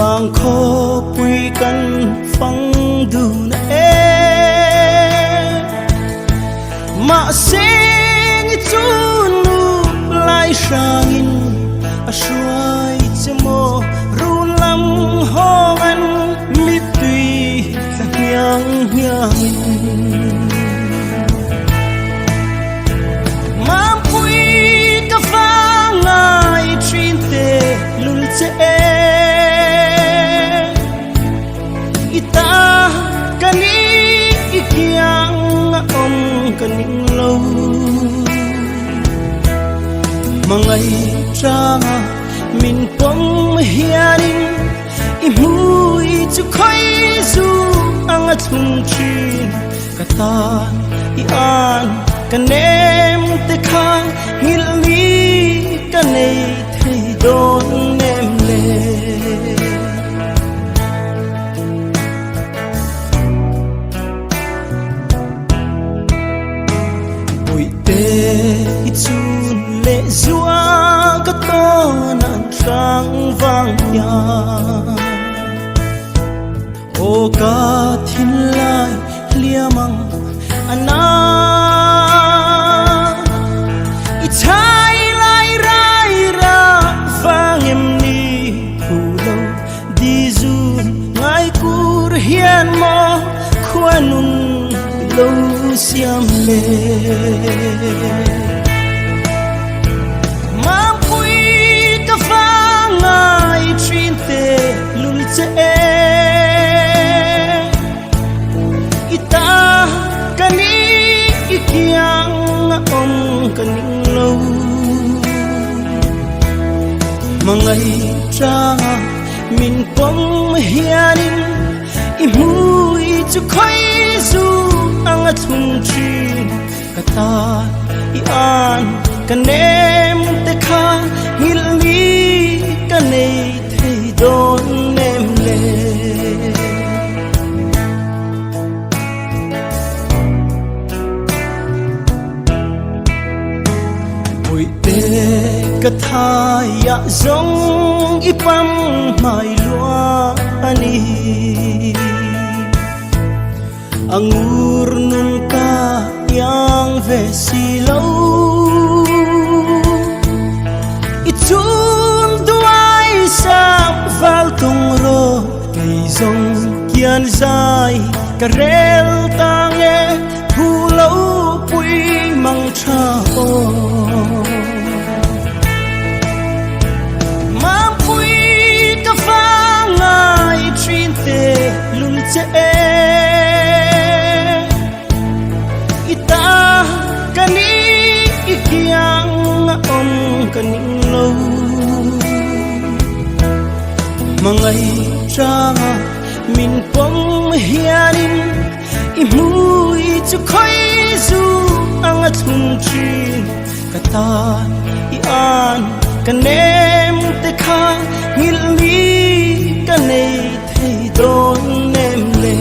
vàng khô quy căn phăng đủ nè mà sinh chun nu lại sangin a suai chmo ru lam hong an mi tui nhang nhang mam pui ka fa ngai trin te lul che ita kani ikyang om kaning lo mangai tranga min pom hianin imui chu khoi zu anga chung chin kata I an kanem te khang ngil li kanei thei don nem le oi te chun le zua ka to nan sang vang ya o ka thin lai liamang ana I chai lai rai ra vang em ni pulo di zun ngai kur hian mo khuanun lo siam le mam pui ka fa ngai trin te lul che ita kani ikyang om kaning lo mangai tranga min pom hianin imui chu khoi zu anga chung chin kata I an kanem te kha ngil li kanei thei don nem le oi te katha ya zong ipam mai lua ani angur nun ka yang ve si lo itun duai sa val tung ro kei zong kian zai karel tange hu lo pui mang tha o mam pui ka fa ngai trin te lul che ita kani ikyang om kaning lo mangai tranga min pom hianin imui chu khoi zu anga chung chin kata I an kanem te kha ngil li kanei thei don nem le